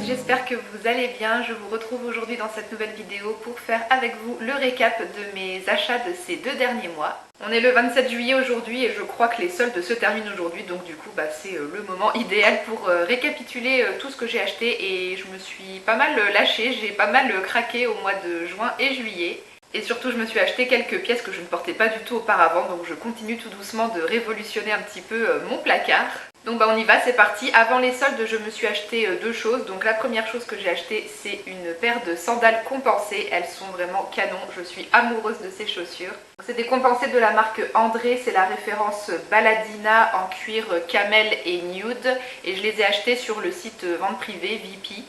j'espère que vous allez bien. Je vous retrouve aujourd'hui dans cette nouvelle vidéo pour faire avec vous le récap de mes achats de ces 2 derniers mois. On est le 27 juillet aujourd'hui et je crois que les soldes se terminent aujourd'hui, donc du coup c'est le moment idéal pour récapituler tout ce que j'ai acheté et je me suis pas mal lâchée, j'ai pas mal craqué au mois de juin et juillet. Et surtout je me suis acheté quelques pièces que je ne portais pas du tout auparavant, donc je continue tout doucement de révolutionner un petit peu mon placard. Donc on y va, c'est parti. Avant les soldes, je me suis acheté 2 choses. Donc la première chose que j'ai acheté, c'est une paire de sandales compensées. Elles sont vraiment canon, je suis amoureuse de ces chaussures. C'est des compensées de la marque André, c'est la référence Baladina en cuir camel et nude. Et je les ai achetées sur le site vente privée VP.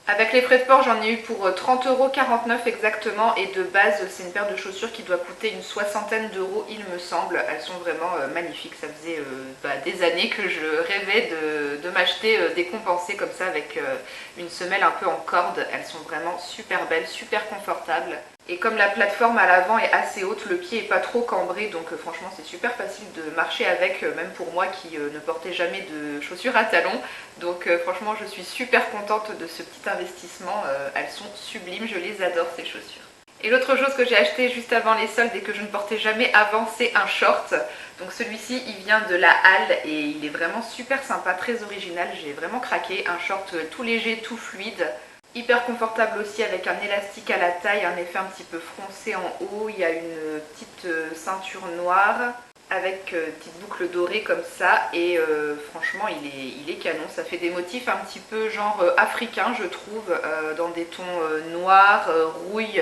Avec les frais de port, j'en ai eu pour 30,49 € exactement et de base, c'est une paire de chaussures qui doit coûter une soixantaine d'euros il me semble. Elles sont vraiment magnifiques, ça faisait des années que je rêvais de m'acheter des compensées comme ça avec une semelle un peu en corde. Elles sont vraiment super belles, super confortables. Et comme la plateforme à l'avant est assez haute, le pied est pas trop cambré, donc franchement c'est super facile de marcher avec, même pour moi qui ne portais jamais de chaussures à talons. Donc franchement je suis super contente de ce petit investissement, elles sont sublimes, je les adore ces chaussures. Et l'autre chose que j'ai acheté juste avant les soldes et que je ne portais jamais avant, c'est un short. Donc celui-ci il vient de la Halle et il est vraiment super sympa, très original, j'ai vraiment craqué. Un short tout léger, tout fluide. Hyper confortable aussi avec un élastique à la taille, un effet un petit peu froncé en haut. Il y a une petite ceinture noire avec petite boucle dorée comme ça et franchement il est canon. Ça fait des motifs un petit peu genre africain je trouve, dans des tons noirs, rouille,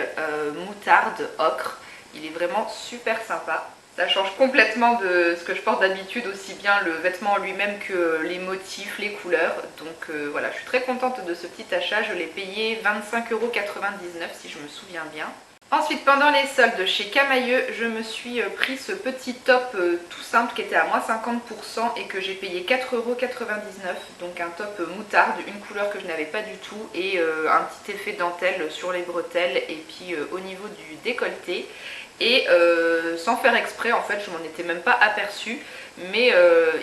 moutarde, ocre. Il est vraiment super sympa. Ça change complètement de ce que je porte d'habitude, aussi bien le vêtement en lui-même que les motifs, les couleurs. Donc voilà, je suis très contente de ce petit achat. Je l'ai payé 25,99 € si je me souviens bien. Ensuite, pendant les soldes chez Camailleux, je me suis pris ce petit top tout simple qui était à moins 50% et que j'ai payé 4,99 €. Donc un top moutarde, une couleur que je n'avais pas du tout et un petit effet dentelle sur les bretelles et puis au niveau du décolleté. Et sans faire exprès, en fait, je m'en étais même pas aperçue, mais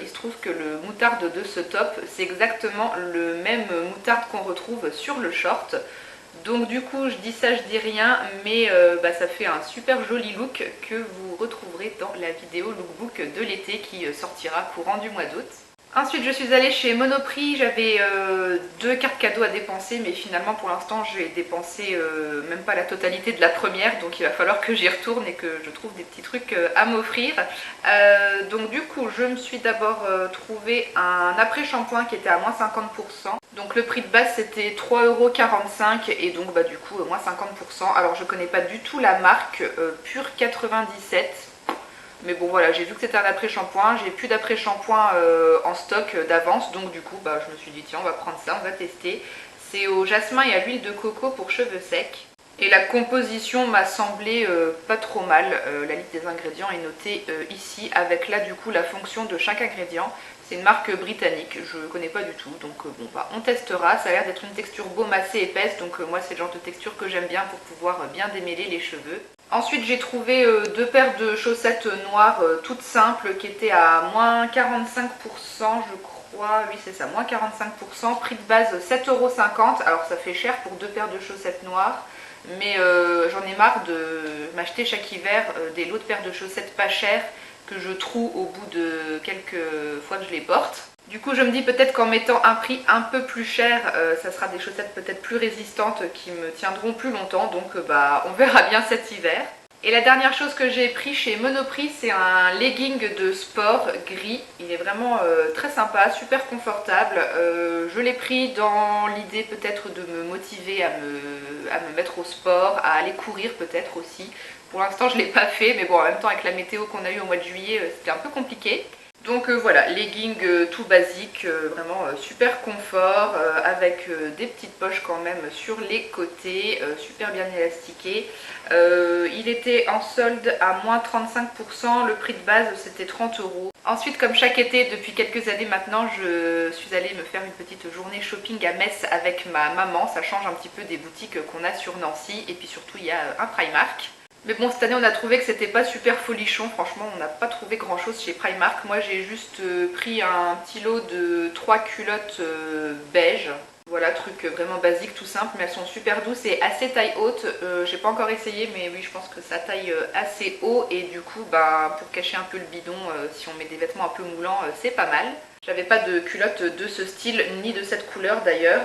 il se trouve que le moutarde de ce top, c'est exactement le même moutarde qu'on retrouve sur le short. Donc du coup, je dis ça, je dis rien, mais ça fait un super joli look que vous retrouverez dans la vidéo lookbook de l'été qui sortira courant du mois d'août. Ensuite je suis allée chez Monoprix, j'avais 2 cartes cadeaux à dépenser mais finalement pour l'instant j'ai dépensé même pas la totalité de la première, donc il va falloir que j'y retourne et que je trouve des petits trucs à m'offrir. Donc du coup je me suis d'abord trouvé un après-shampoing qui était à moins 50%. Donc le prix de base c'était 3,45 € et donc du coup moins 50%. Alors je connais pas du tout la marque, Pure 97. Mais bon voilà, j'ai vu que c'était un après-shampoing, j'ai plus d'après-shampoing en stock d'avance, donc du coup je me suis dit tiens on va prendre ça, on va tester. C'est au jasmin et à l'huile de coco pour cheveux secs. Et la composition m'a semblé pas trop mal, la liste des ingrédients est notée ici avec là du coup la fonction de chaque ingrédient. C'est une marque britannique, je connais pas du tout, donc on testera. Ça a l'air d'être une texture baume assez épaisse, donc moi c'est le genre de texture que j'aime bien pour pouvoir bien démêler les cheveux. Ensuite j'ai trouvé 2 paires de chaussettes noires toutes simples qui étaient à moins 45% je crois, oui c'est ça, moins 45%, prix de base 7,50 €, alors ça fait cher pour 2 paires de chaussettes noires, mais j'en ai marre de m'acheter chaque hiver des lots de paires de chaussettes pas chères que je troue au bout de quelques fois que je les porte. Du coup je me dis peut-être qu'en mettant un prix un peu plus cher, ça sera des chaussettes peut-être plus résistantes qui me tiendront plus longtemps, donc on verra bien cet hiver. Et la dernière chose que j'ai pris chez Monoprix, c'est un legging de sport gris. Il est vraiment très sympa, super confortable. Je l'ai pris dans l'idée peut-être de me motiver à me mettre au sport, à aller courir peut-être aussi. Pour l'instant je ne l'ai pas fait, mais bon en même temps avec la météo qu'on a eue au mois de juillet, c'était un peu compliqué. Donc voilà, legging tout basique, vraiment super confort, avec des petites poches quand même sur les côtés, super bien élastiqué. Il était en solde à moins 35%, le prix de base c'était 30 €. Ensuite, comme chaque été depuis quelques années maintenant, je suis allée me faire une petite journée shopping à Metz avec ma maman. Ça change un petit peu des boutiques qu'on a sur Nancy, et puis surtout il y a un Primark. Mais bon, cette année on a trouvé que c'était pas super folichon, franchement on n'a pas trouvé grand chose chez Primark. Moi j'ai juste pris un petit lot de 3 culottes beige. Voilà, truc vraiment basique, tout simple, mais elles sont super douces et assez taille haute. J'ai pas encore essayé, mais oui, je pense que ça taille assez haut et du coup, bah, pour cacher un peu le bidon, si on met des vêtements un peu moulants, c'est pas mal. J'avais pas de culotte de ce style, ni de cette couleur d'ailleurs,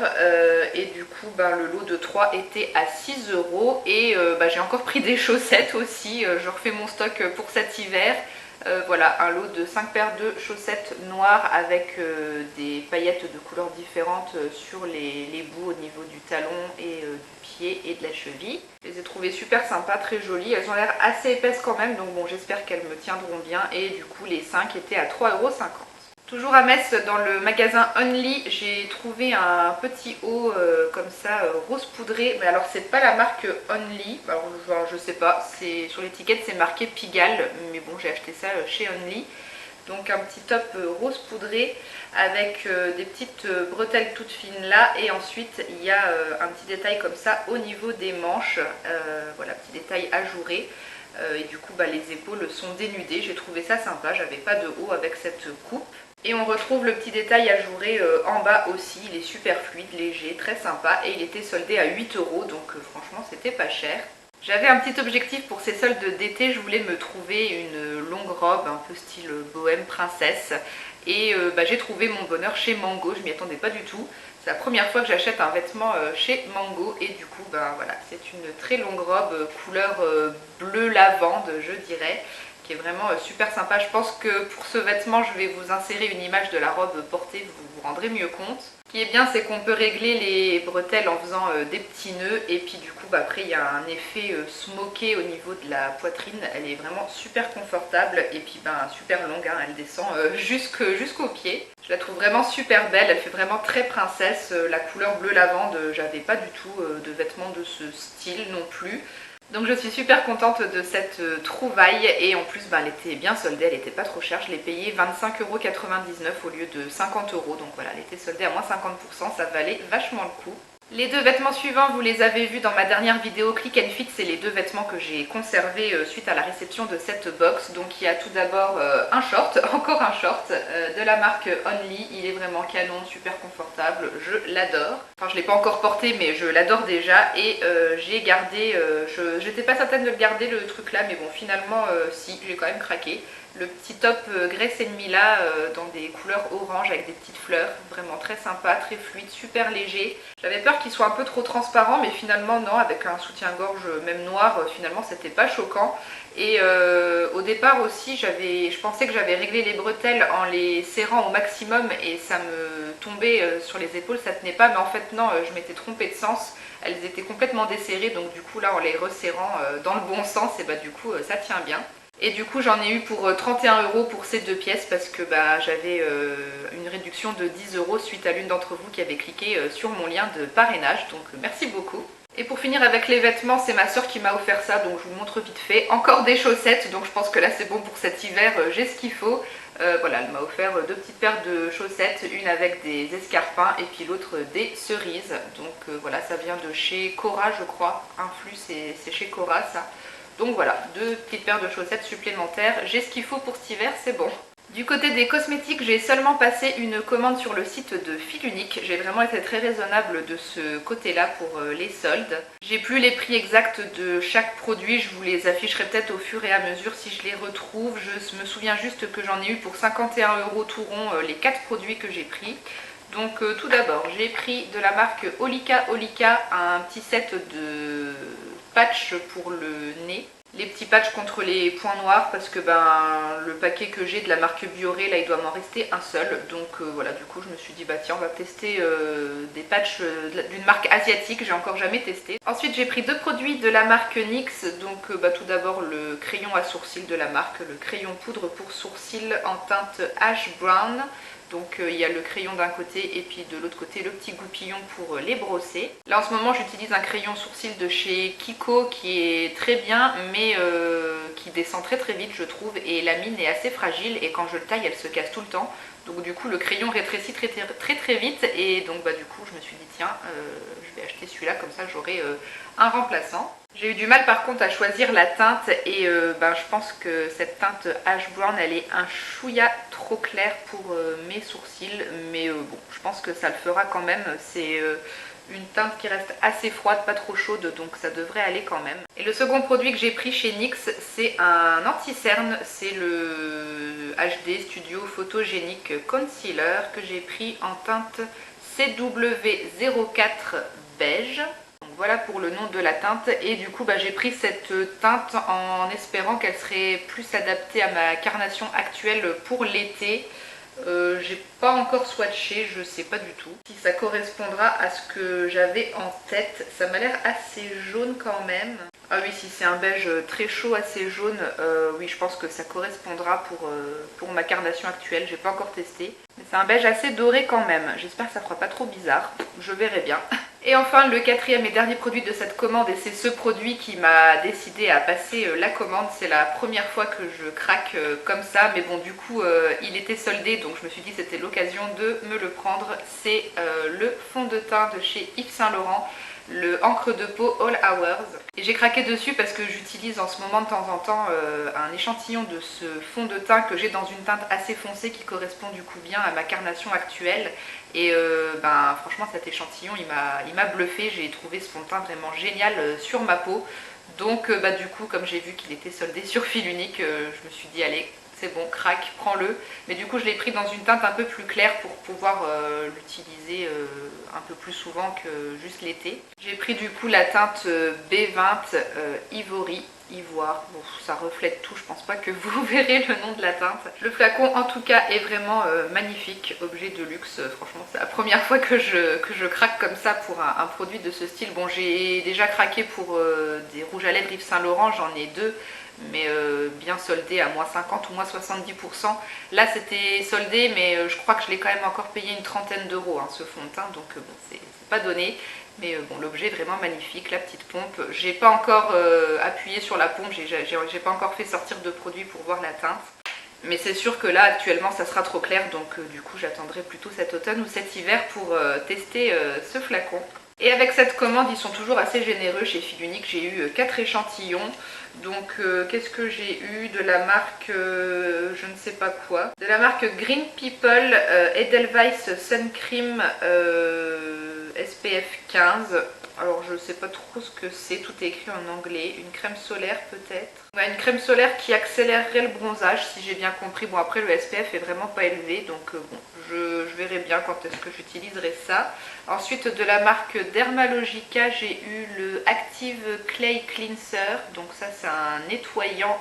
et du coup, bah, le lot de 3 était à 6 € et bah, j'ai encore pris des chaussettes aussi. Je refais mon stock pour cet hiver. Voilà, un lot de 5 paires de chaussettes noires avec des paillettes de couleurs différentes sur les bouts au niveau du talon et du pied et de la cheville. Je les ai trouvées super sympas, très jolies. Elles ont l'air assez épaisses quand même, donc bon, j'espère qu'elles me tiendront bien. Et du coup, les 5 étaient à 3,50 €. Toujours à Metz, dans le magasin Only, j'ai trouvé un petit haut comme ça, rose poudré. Mais alors, c'est pas la marque Only. Alors, genre, je sais pas. Sur l'étiquette, c'est marqué Pigalle. Mais bon, j'ai acheté ça chez Only. Donc, un petit top rose poudré avec des petites bretelles toutes fines là. Et ensuite, il y a un petit détail comme ça au niveau des manches. Voilà, petit détail ajouré. Et du coup, bah, les épaules sont dénudées. J'ai trouvé ça sympa. J'avais pas de haut avec cette coupe. Et on retrouve le petit détail ajouré en bas aussi, il est super fluide, léger, très sympa et il était soldé à 8 €, donc franchement c'était pas cher. J'avais un petit objectif pour ces soldes d'été, je voulais me trouver une longue robe un peu style bohème princesse et bah, j'ai trouvé mon bonheur chez Mango, je m'y attendais pas du tout. C'est la première fois que j'achète un vêtement chez Mango et du coup bah, voilà, c'est une très longue robe couleur bleu lavande je dirais. Qui est vraiment super sympa. Je pense que pour ce vêtement, je vais vous insérer une image de la robe portée, vous vous rendrez mieux compte. Ce qui est bien, c'est qu'on peut régler les bretelles en faisant des petits nœuds et puis du coup, bah, après, il y a un effet smoké au niveau de la poitrine. Elle est vraiment super confortable et puis ben, super longue, hein. Elle descend jusqu'au pied. Je la trouve vraiment super belle, elle fait vraiment très princesse. La couleur bleu lavande, j'avais pas du tout de vêtements de ce style non plus. Donc je suis super contente de cette trouvaille et en plus bah, elle était bien soldée, elle était pas trop chère, je l'ai payée 25,99 € au lieu de 50 €, donc voilà, elle était soldée à moins 50%, ça valait vachement le coup. Les deux vêtements suivants, vous les avez vus dans ma dernière vidéo Click and Fit, c'est les deux vêtements que j'ai conservés suite à la réception de cette box. Donc il y a tout d'abord un short, encore un short de la marque Only, il est vraiment canon, super confortable, je l'adore. Enfin je ne l'ai pas encore porté mais je l'adore déjà et j'ai gardé, j'étais pas certaine de le garder le truc là mais bon finalement si, j'ai quand même craqué. Le petit top graisse ennemie là dans des couleurs orange avec des petites fleurs, vraiment très sympa, très fluide, super léger. J'avais peur qu'il soit un peu trop transparent mais finalement non, avec un soutien-gorge même noir, finalement c'était pas choquant. Et au départ aussi je pensais que j'avais réglé les bretelles en les serrant au maximum et ça me tombait sur les épaules, ça tenait pas mais en fait non, je m'étais trompée de sens. Elles étaient complètement desserrées donc du coup là en les resserrant dans le bon sens et bah du coup ça tient bien. Et du coup j'en ai eu pour 31 € pour ces deux pièces parce que bah, j'avais une réduction de 10 € suite à l'une d'entre vous qui avait cliqué sur mon lien de parrainage, donc merci beaucoup. Et pour finir avec les vêtements, c'est ma soeur qui m'a offert ça, donc je vous montre vite fait. Encore des chaussettes, donc je pense que là c'est bon pour cet hiver, j'ai ce qu'il faut. Voilà, elle m'a offert deux petites paires de chaussettes, une avec des escarpins et puis l'autre des cerises. Donc voilà, ça vient de chez Cora je crois, Influx c'est chez Cora ça. Donc voilà, deux petites paires de chaussettes supplémentaires. J'ai ce qu'il faut pour cet hiver, c'est bon. Du côté des cosmétiques, j'ai seulement passé une commande sur le site de Filunique. J'ai vraiment été très raisonnable de ce côté-là pour les soldes. J'ai plus les prix exacts de chaque produit, je vous les afficherai peut-être au fur et à mesure si je les retrouve. Je me souviens juste que j'en ai eu pour 51 € tout rond les 4 produits que j'ai pris. Donc tout d'abord, j'ai pris de la marque Olika un petit set de patch pour le nez, les petits patchs contre les points noirs parce que ben le paquet que j'ai de la marque Bioré là il doit m'en rester un seul, donc voilà, du coup je me suis dit bah tiens on va tester des patchs d'une marque asiatique, j'ai encore jamais testé. Ensuite j'ai pris deux produits de la marque NYX, donc bah, tout d'abord le crayon à sourcils de la marque, le crayon poudre pour sourcils en teinte ash brown. Donc il y a le crayon d'un côté et puis de l'autre côté le petit goupillon pour les brosser. Là en ce moment j'utilise un crayon sourcil de chez Kiko qui est très bien mais qui descend très vite je trouve et la mine est assez fragile et quand je le taille elle se casse tout le temps. Donc du coup le crayon rétrécit très vite et donc bah du coup je me suis dit tiens je vais acheter celui-là, comme ça j'aurai un remplaçant. J'ai eu du mal par contre à choisir la teinte et je pense que cette teinte Ash Brown elle est un chouïa trop claire pour mes sourcils, mais bon je pense que ça le fera quand même. C'est une teinte qui reste assez froide, pas trop chaude, donc ça devrait aller quand même. Et le second produit que j'ai pris chez NYX, c'est un anti-cerne, c'est le HD Studio Photogenic Concealer que j'ai pris en teinte CW04 beige. Donc voilà pour le nom de la teinte, et du coup j'ai pris cette teinte en espérant qu'elle serait plus adaptée à ma carnation actuelle pour l'été. J'ai pas encore swatché, je sais pas du tout si ça correspondra à ce que j'avais en tête. Ça m'a l'air assez jaune quand même. Ah oui, si c'est un beige très chaud, assez jaune, oui je pense que ça correspondra pour ma carnation actuelle. J'ai pas encore testé, mais c'est un beige assez doré quand même. J'espère que ça fera pas trop bizarre, je verrai bien. Et enfin le quatrième et dernier produit de cette commande, et c'est ce produit qui m'a décidé à passer la commande. C'est la première fois que je craque comme ça, mais bon du coup il était soldé, donc je me suis dit que c'était l'occasion de me le prendre. C'est le fond de teint de chez Yves Saint Laurent, le encre de peau All Hours. Et j'ai craqué dessus parce que j'utilise en ce moment de temps en temps un échantillon de ce fond de teint que j'ai dans une teinte assez foncée qui correspond du coup bien à ma carnation actuelle. Et franchement cet échantillon il m'a bluffé, j'ai trouvé ce fond de teint vraiment génial sur ma peau. Donc du coup comme j'ai vu qu'il était soldé sur fil unique, je me suis dit allez c'est bon, craque, prends-le. Mais du coup je l'ai pris dans une teinte un peu plus claire pour pouvoir l'utiliser un peu plus souvent que juste l'été. J'ai pris du coup la teinte B20 Ivory. Ivoire, bon, ça reflète tout, je pense pas que vous verrez le nom de la teinte. Le flacon en tout cas est vraiment magnifique, objet de luxe. Franchement c'est la première fois que je craque comme ça pour un produit de ce style. Bon j'ai déjà craqué pour des rouges à lèvres Yves Saint Laurent, j'en ai deux, mais bien soldé à moins 50 ou moins 70%. Là c'était soldé, mais je crois que je l'ai quand même encore payé une trentaine d'euros ce fond de teint, donc bon c'est pas donné. Mais bon, l'objet est vraiment magnifique, la petite pompe. J'ai pas encore appuyé sur la pompe, j'ai pas encore fait sortir de produit pour voir la teinte. Mais c'est sûr que là actuellement ça sera trop clair, donc du coup j'attendrai plutôt cet automne ou cet hiver pour tester ce flacon. Et avec cette commande ils sont toujours assez généreux chez Fil Unique, j'ai eu 4 échantillons. Donc qu'est-ce que j'ai eu de la marque je ne sais pas quoi, de la marque Green People Edelweiss Sun Cream SPF 15. Alors je sais pas trop ce que c'est, tout est écrit en anglais. Une crème solaire peut-être. Ouais, une crème solaire qui accélérerait le bronzage si j'ai bien compris. Bon après le SPF est vraiment pas élevé, donc bon je verrai bien quand est-ce que j'utiliserai ça. Ensuite de la marque Dermalogica j'ai eu le Active Clay Cleanser. Donc ça c'est un nettoyant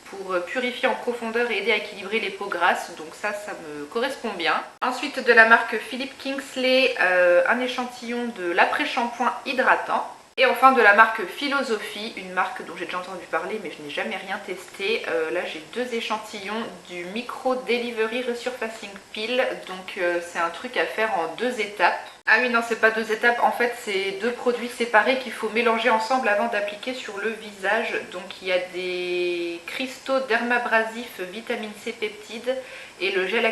pour purifier en profondeur et aider à équilibrer les peaux grasses, donc ça me correspond bien. Ensuite de la marque Philippe Kingsley, un échantillon de l'après-shampoing hydratant. Et enfin de la marque Philosophie, une marque dont j'ai déjà entendu parler mais je n'ai jamais rien testé. Là j'ai 2 échantillons du Micro Delivery Resurfacing Peel, donc c'est un truc à faire en 2 étapes. Ah oui non c'est pas 2 étapes, en fait c'est 2 produits séparés qu'il faut mélanger ensemble avant d'appliquer sur le visage. Donc il y a des cristaux dermabrasifs vitamine C peptide et le gel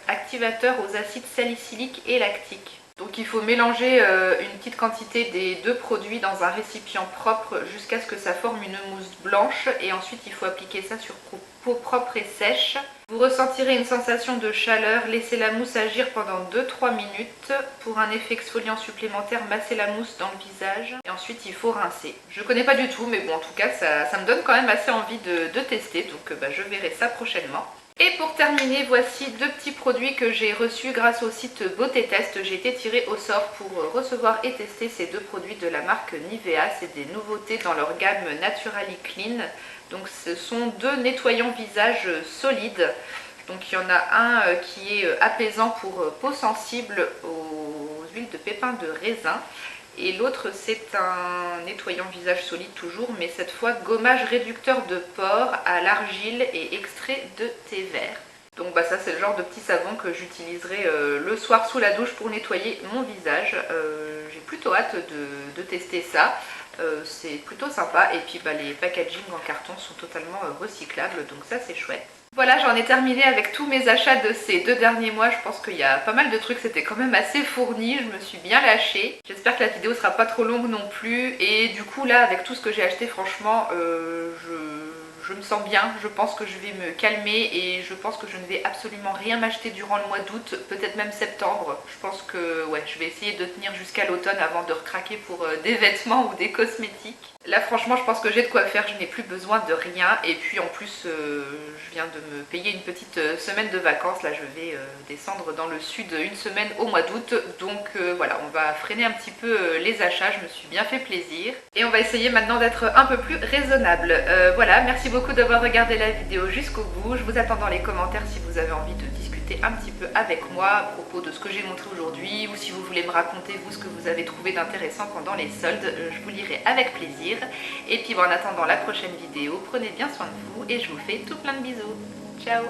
activateur aux acides salicyliques et lactiques. Donc il faut mélanger une petite quantité des 2 produits dans un récipient propre jusqu'à ce que ça forme une mousse blanche, et ensuite il faut appliquer ça sur peau propre et sèche. Vous ressentirez une sensation de chaleur, laissez la mousse agir pendant 2-3 minutes. Pour un effet exfoliant supplémentaire, massez la mousse dans le visage et ensuite il faut rincer. Je connais pas du tout mais bon en tout cas ça me donne quand même assez envie de tester, donc je verrai ça prochainement. Et pour terminer, voici 2 petits produits que j'ai reçus grâce au site Beauté Test. J'ai été tirée au sort pour recevoir et tester ces 2 produits de la marque Nivea. C'est des nouveautés dans leur gamme Naturally Clean. Donc ce sont 2 nettoyants visage solides. Donc il y en a un qui est apaisant pour peau sensible aux huiles de pépins de raisin. Et l'autre c'est un nettoyant visage solide toujours, mais cette fois gommage réducteur de pores à l'argile et extrait de thé vert. Donc ça c'est le genre de petit savon que j'utiliserai le soir sous la douche pour nettoyer mon visage. J'ai plutôt hâte de tester ça. C'est plutôt sympa, et puis les packaging en carton sont totalement recyclables, donc ça c'est chouette. Voilà, j'en ai terminé avec tous mes achats de ces 2 derniers mois. Je pense qu'il y a pas mal de trucs, c'était quand même assez fourni, je me suis bien lâchée. J'espère que la vidéo sera pas trop longue non plus. Et du coup là, avec tout ce que j'ai acheté, franchement, je me sens bien. Je pense que je vais me calmer et je pense que je ne vais absolument rien m'acheter durant le mois d'août, peut-être même septembre. Je pense que ouais, je vais essayer de tenir jusqu'à l'automne avant de recraquer pour des vêtements ou des cosmétiques. Là franchement je pense que j'ai de quoi faire, je n'ai plus besoin de rien et puis en plus je viens de me payer une petite semaine de vacances. Là je vais descendre dans le sud une semaine au mois d'août, donc voilà, on va freiner un petit peu les achats, je me suis bien fait plaisir et on va essayer maintenant d'être un peu plus raisonnable. Voilà, merci beaucoup d'avoir regardé la vidéo jusqu'au bout, je vous attends dans les commentaires si vous avez envie de discuter un petit peu avec moi à propos de ce que j'ai montré aujourd'hui ou si vous voulez me raconter vous ce que vous avez trouvé d'intéressant pendant les soldes, je vous lirai avec plaisir. Et puis bon, en attendant la prochaine vidéo, prenez bien soin de vous et je vous fais tout plein de bisous. Ciao!